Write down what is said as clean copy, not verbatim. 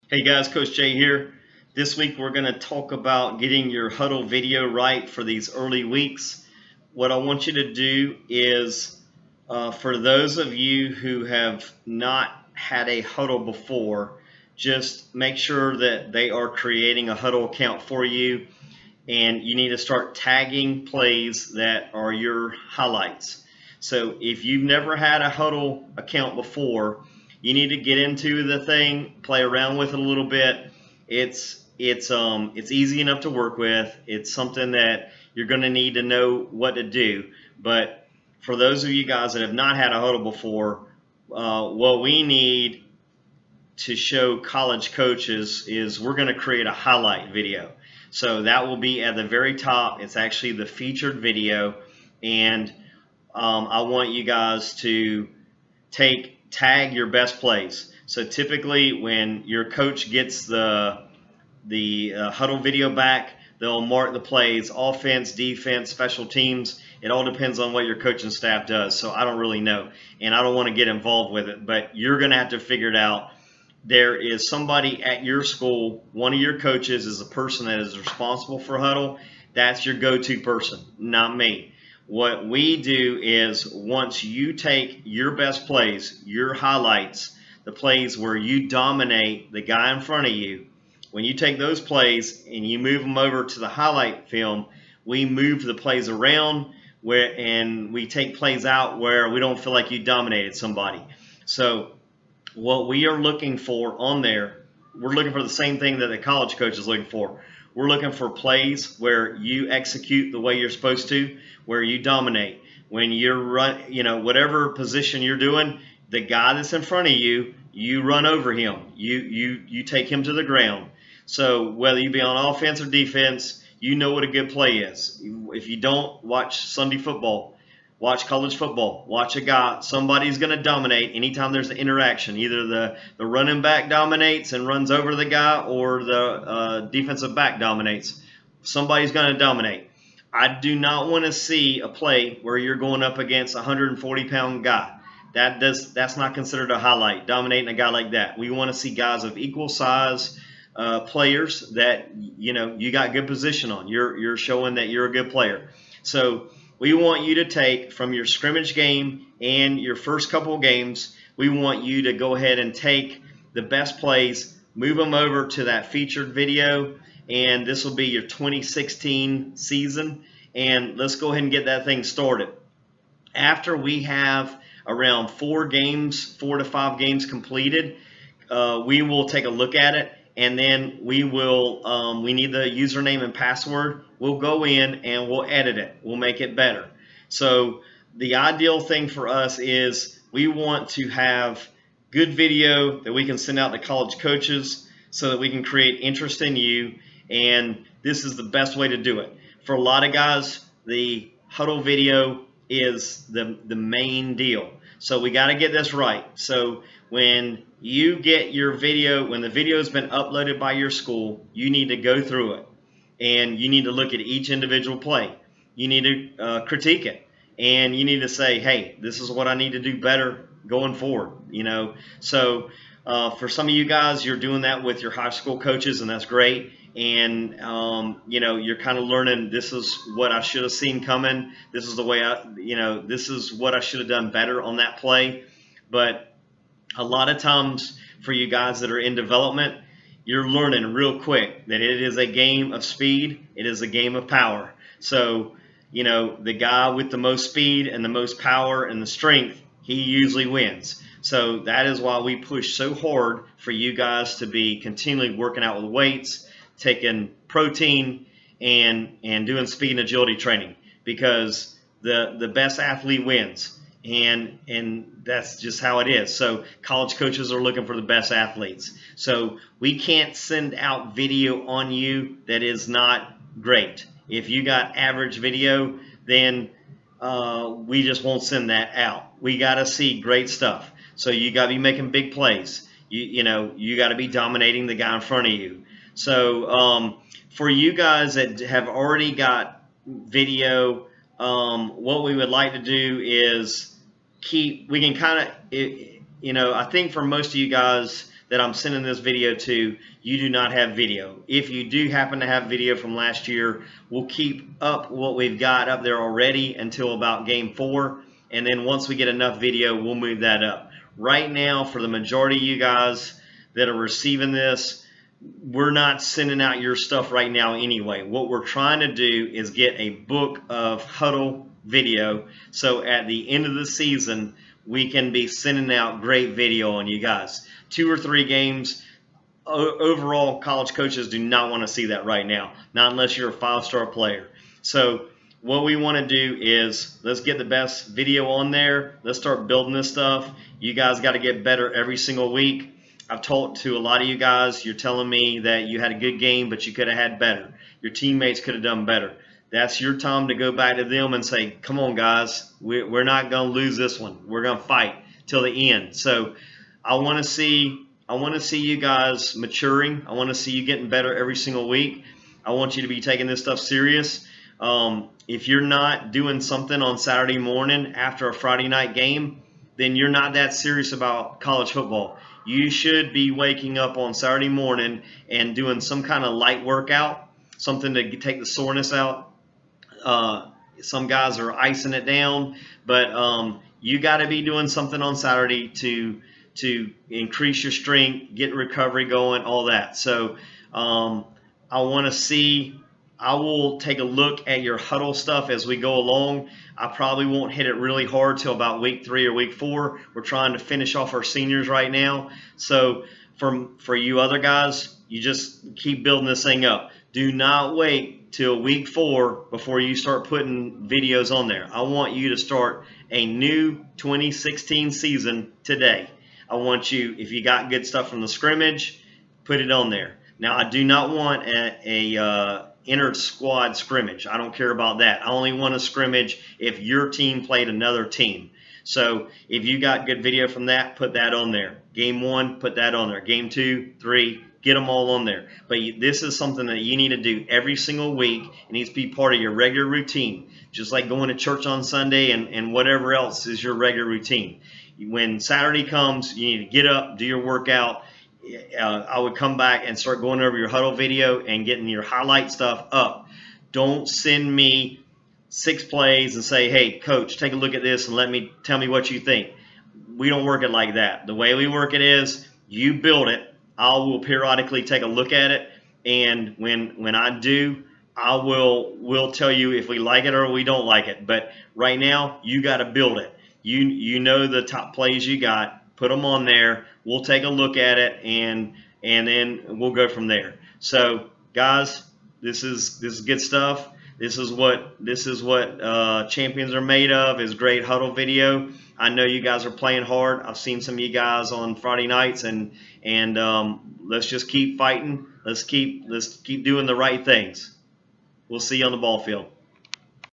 Hey guys, Coach Jay here. This week we're going to talk about getting your huddle video right for these early weeks. What I want you to do is, for those of you who have not had a huddle before, just make sure that they are creating a huddle account for you, and you need to start tagging plays that are your highlights. So if you've never had a huddle account before, you need to get into the thing, play around with it a little bit. It's easy enough to work with. It's something that you're going to need to know what to do. But for those of you guys that have not had a huddle before, what we need to show college coaches is we're going to create a highlight video. So that will be at the very top. It's actually the featured video, and I want you guys to tag your best plays. So typically when your coach gets the huddle video back, they'll mark the plays: offense, defense, special teams. It all depends on what your coaching staff does. So I don't really know, and I don't want to get involved with it, but you're going to have to figure it out. There is somebody at your school, one of your coaches is the person that is responsible for huddle. That's your go-to person, not me. What we do is, once you take your best plays, your highlights, the plays where you dominate the guy in front of you, when you take those plays and you move them over to the highlight film, we move the plays around and we take plays out where we don't feel like you dominated somebody. So what we are looking for on there, we're looking for the same thing that the college coach is looking for. We're looking for plays where you execute the way you're supposed to, where you dominate. When you're whatever position you're doing, the guy that's in front of you, you run over him. You take him to the ground. So whether you be on offense or defense, you know what a good play is. If you don't, watch Sunday football. Watch college football. Watch a guy. Somebody's going to dominate anytime there's an interaction. Either the running back dominates and runs over the guy, or the defensive back dominates. Somebody's going to dominate. I do not want to see a play where you're going up against a 140-pound guy. That's not considered a highlight, dominating a guy like that. We want to see guys of equal size, players that you got good position on. You're showing that you're a good player. So we want you to take from your scrimmage game and your first couple of games, we want you to go ahead and take the best plays, move them over to that featured video, and this will be your 2016 season. And let's go ahead and get that thing started. After we have around 4 to 5 games completed, we will take a look at it, and then we need the username and password. We'll go in and we'll edit it. We'll make it better. So the ideal thing for us is we want to have good video that we can send out to college coaches so that we can create interest in you, and this is the best way to do it. For a lot of guys, the huddle video is the main deal. So we got to get this right. So when you get your video, when the video has been uploaded by your school, you need to go through it, and you need to look at each individual play. You need to critique it, and you need to say, hey, this is what I need to do better going forward. So for some of you guys, you're doing that with your high school coaches, and that's great. And you're kind of learning, this is what I should have seen coming. This is the way this is what I should have done better on that play. But a lot of times for you guys that are in development, you're learning real quick that it is a game of speed. It is a game of power. So, the guy with the most speed and the most power and the strength, he usually wins. So that is why we push so hard for you guys to be continually working out with weights, taking protein, and doing speed and agility training, because the best athlete wins. And that's just how it is. So college coaches are looking for the best athletes. So we can't send out video on you that is not great. If you got average video, then we just won't send that out. We got to see great stuff. So you got to be making big plays. You got to be dominating the guy in front of you. So for you guys that have already got video, what we would like to do is I think for most of you guys, that I'm sending this video to, you do not have video. If you do happen to have video from last year, we'll keep up what we've got up there already until about game 4, and then once we get enough video, we'll move that up. Right now, for the majority of you guys that are receiving this, we're not sending out your stuff right now anyway. What we're trying to do is get a book of hudl video, so at the end of the season, we can be sending out great video on you guys. 2 or 3 games. Overall, college coaches do not want to see that right now, not unless you're a 5-star player. So what we want to do is let's get the best video on there. Let's start building this stuff. You guys got to get better every single week. I've talked to a lot of you guys. You're telling me that you had a good game, but you could have had better. Your teammates could have done better. That's your time to go back to them and say, come on, guys, we're not going to lose this one. We're going to fight till the end. So I want to see you guys maturing. I want to see you getting better every single week. I want you to be taking this stuff serious. If you're not doing something on Saturday morning after a Friday night game, then you're not that serious about college football. You should be waking up on Saturday morning and doing some kind of light workout, something to take the soreness out. Some guys are icing it down, but you got to be doing something on Saturday to increase your strength, get recovery going, all that. So I want to see. I will take a look at your hudl stuff as we go along. I probably won't hit it really hard till about week 3 or week 4. We're trying to finish off our seniors right now. So for you other guys, you just keep building this thing up. Do not wait till week 4 before you start putting videos on there. I want you to start a new 2016 season today. I want you, if you got good stuff from the scrimmage, put it on there. Now, I do not want a inter-squad scrimmage. I don't care about that. I only want a scrimmage if your team played another team. So if you got good video from that, put that on there. Game 1, put that on there. Game 2, 3, get them all on there. But this is something that you need to do every single week. It needs to be part of your regular routine, just like going to church on Sunday and whatever else is your regular routine. When Saturday comes, you need to get up, do your workout. I would come back and start going over your hudl video and getting your highlight stuff up. Don't send me 6 plays and say, hey, coach, take a look at this and tell me what you think. We don't work it like that. The way we work it is you build it. I will periodically take a look at it, and when I do, I will tell you if we like it or we don't like it. But right now, you got to build it. You know the top plays you got. Put them on there. We'll take a look at it, and then we'll go from there. So, guys, this is good stuff. This is what champions are made of, is great hudl video. I know you guys are playing hard. I've seen some of you guys on Friday nights, and let's just keep fighting. Let's keep doing the right things. We'll see you on the ball field.